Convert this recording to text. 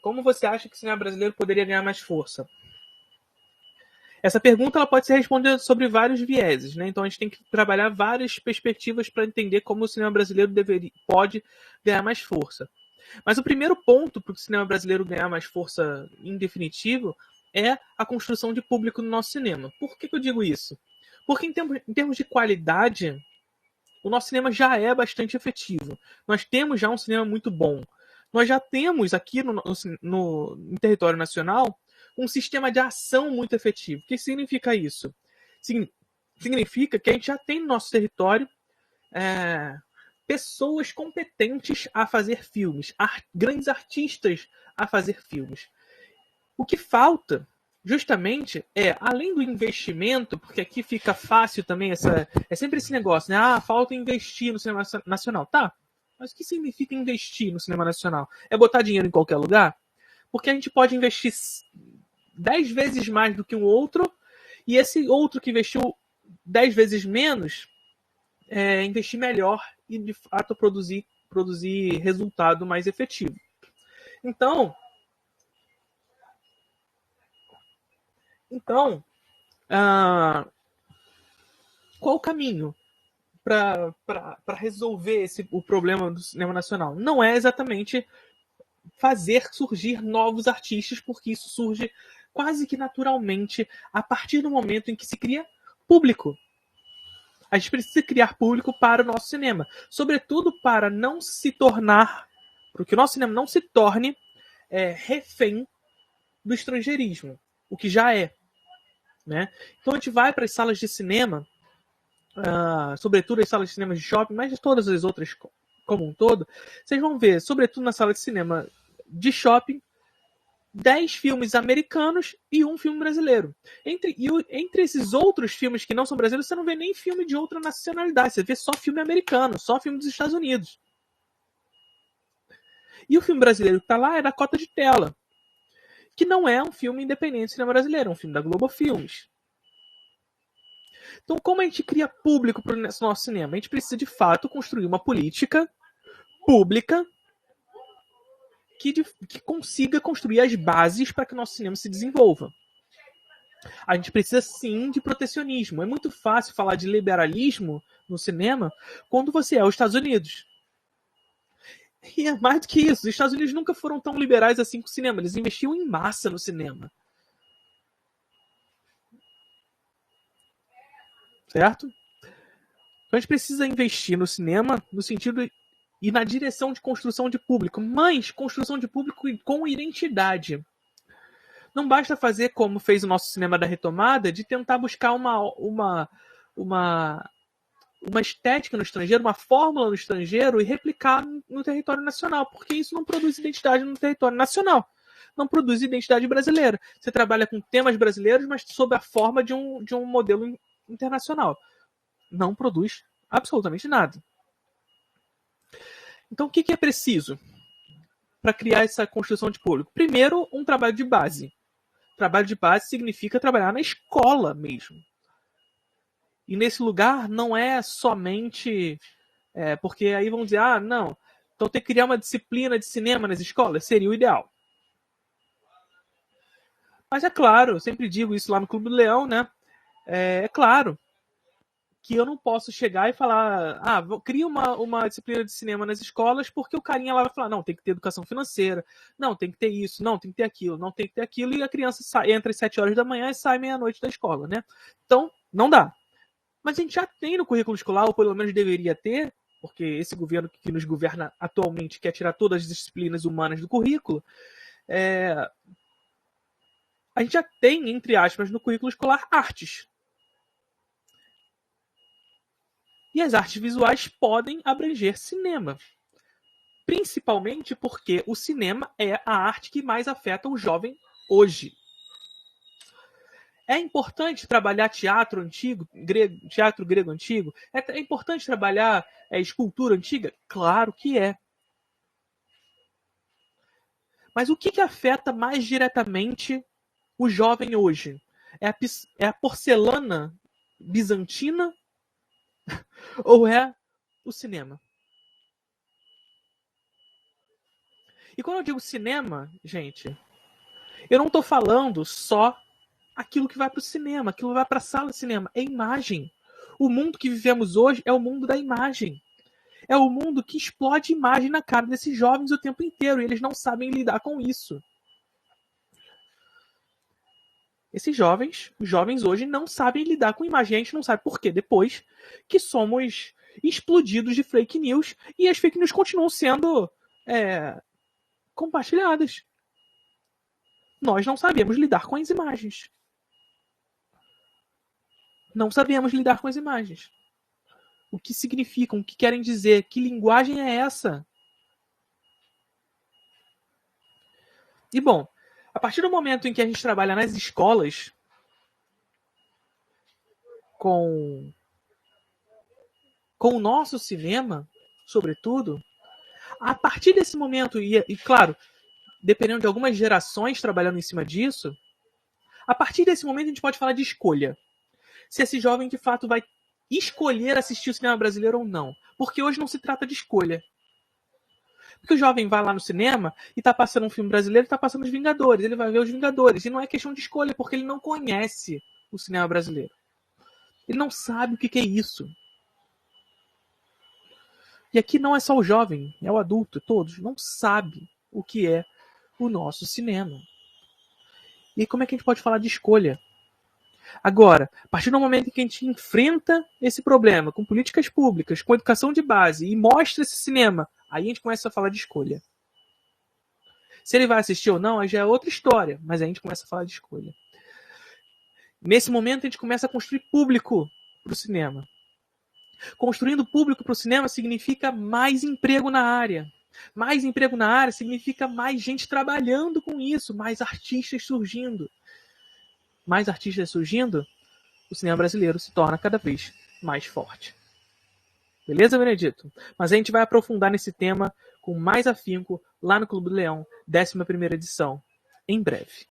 como você acha que o cinema brasileiro poderia ganhar mais força? Essa pergunta ela pode ser respondida sobre vários vieses, né? Então a gente tem que trabalhar várias perspectivas para entender como o cinema brasileiro pode ganhar mais força. Mas o primeiro ponto para o cinema brasileiro ganhar mais força em definitivo é a construção de público no nosso cinema. Por que eu digo isso? Porque em termos de qualidade, o nosso cinema já é bastante efetivo. Nós temos já um cinema muito bom. Nós já temos aqui no território nacional um sistema de ação muito efetivo. O que significa isso? Significa que a gente já tem no nosso território pessoas competentes a fazer filmes, grandes artistas a fazer filmes. O que falta, justamente, além do investimento, porque aqui fica fácil também, é sempre esse negócio, né? Falta investir no cinema nacional. Tá, mas o que significa investir no cinema nacional? É botar dinheiro em qualquer lugar? Porque a gente pode investir 10 vezes mais do que um outro, e esse outro que investiu 10 vezes menos, investir melhor e, de fato, produzir resultado mais efetivo. Então, qual o caminho para resolver o problema do cinema nacional? Não é exatamente fazer surgir novos artistas, porque isso surge quase que naturalmente a partir do momento em que se cria público. A gente precisa criar público para o nosso cinema, sobretudo para não se tornar, para que o nosso cinema não se torne refém do estrangeirismo, o que já é. Né? Então a gente vai para as salas de cinema, sobretudo as salas de cinema de shopping, mas de todas as outras como um todo, vocês vão ver, sobretudo na sala de cinema de shopping, 10 filmes americanos e um filme brasileiro. Entre esses outros filmes que não são brasileiros, você não vê nem filme de outra nacionalidade, você vê só filme americano, só filme dos Estados Unidos. E o filme brasileiro que está lá é da cota de tela, que não é um filme independente de cinema brasileiro, é um filme da Globo Filmes. Então, como a gente cria público para o nosso cinema? A gente precisa, de fato, construir uma política pública que consiga construir as bases para que o nosso cinema se desenvolva. A gente precisa, sim, de protecionismo. É muito fácil falar de liberalismo no cinema quando você é os Estados Unidos. E é mais do que isso. Os Estados Unidos nunca foram tão liberais assim com o cinema. Eles investiam em massa no cinema. Certo? Então a gente precisa investir no cinema no sentido e na direção de construção de público, mas construção de público com identidade. Não basta fazer como fez o nosso cinema da retomada, de tentar buscar uma estética no estrangeiro, uma fórmula no estrangeiro e replicar no território nacional, porque isso não produz identidade no território nacional. Não produz identidade brasileira. Você trabalha com temas brasileiros, mas sob a forma de um modelo internacional. Não produz absolutamente nada. Então, o que é preciso para criar essa construção de público? Primeiro, um trabalho de base. Trabalho de base significa trabalhar na escola mesmo. E nesse lugar não é somente... porque aí vão dizer, não, então tem que criar uma disciplina de cinema nas escolas, seria o ideal. Mas é claro, eu sempre digo isso lá no Clube do Leão, né? É claro que eu não posso chegar e falar, cria uma disciplina de cinema nas escolas, porque o carinha lá vai falar, não, tem que ter educação financeira, não, tem que ter isso, não, tem que ter aquilo, não tem que ter aquilo, e a criança entra às 7 horas da manhã e sai meia-noite da escola, né? Então, não dá. Mas a gente já tem no currículo escolar, ou pelo menos deveria ter, porque esse governo que nos governa atualmente quer tirar todas as disciplinas humanas do currículo, a gente já tem, entre aspas, no currículo escolar, artes. E as artes visuais podem abranger cinema. Principalmente porque o cinema é a arte que mais afeta o jovem hoje. É importante trabalhar teatro antigo, teatro grego antigo? É importante trabalhar escultura antiga? Claro que é. Mas o que afeta mais diretamente o jovem hoje? É a porcelana bizantina ou é o cinema? E quando eu digo cinema, gente, eu não estou falando só aquilo que vai para o cinema, aquilo que vai para a sala de cinema. É imagem. O mundo que vivemos hoje é o mundo da imagem. É o mundo que explode imagem na cara desses jovens o tempo inteiro. E eles não sabem lidar com isso. Esses jovens, os jovens hoje, não sabem lidar com imagem. A gente não sabe por quê. Depois que somos explodidos de fake news e as fake news continuam sendo compartilhadas. Nós não sabemos lidar com as imagens. Não sabemos lidar com as imagens. O que significam, o que querem dizer, que linguagem é essa? E bom, a partir do momento em que a gente trabalha nas escolas com o nosso cinema, sobretudo, a partir desse momento, e claro, dependendo de algumas gerações trabalhando em cima disso, a partir desse momento a gente pode falar de escolha. Se esse jovem de fato vai escolher assistir o cinema brasileiro ou não. Porque hoje não se trata de escolha. Porque o jovem vai lá no cinema e tá passando um filme brasileiro e tá passando Os Vingadores. Ele vai ver Os Vingadores. E não é questão de escolha, porque ele não conhece o cinema brasileiro. Ele não sabe o que é isso. E aqui não é só o jovem, é o adulto, todos não sabem o que é o nosso cinema. E como é que a gente pode falar de escolha? Agora, a partir do momento em que a gente enfrenta esse problema com políticas públicas, com educação de base e mostra esse cinema, aí a gente começa a falar de escolha. Se ele vai assistir ou não, aí já é outra história, mas aí a gente começa a falar de escolha. Nesse momento a gente começa a construir público para o cinema. Construindo público para o cinema significa mais emprego na área. Mais emprego na área significa mais gente trabalhando com isso, mais artistas surgindo. Mais artistas surgindo, o cinema brasileiro se torna cada vez mais forte. Beleza, Benedito? Mas a gente vai aprofundar nesse tema com mais afinco lá no Clube do Leão, 11ª edição, em breve.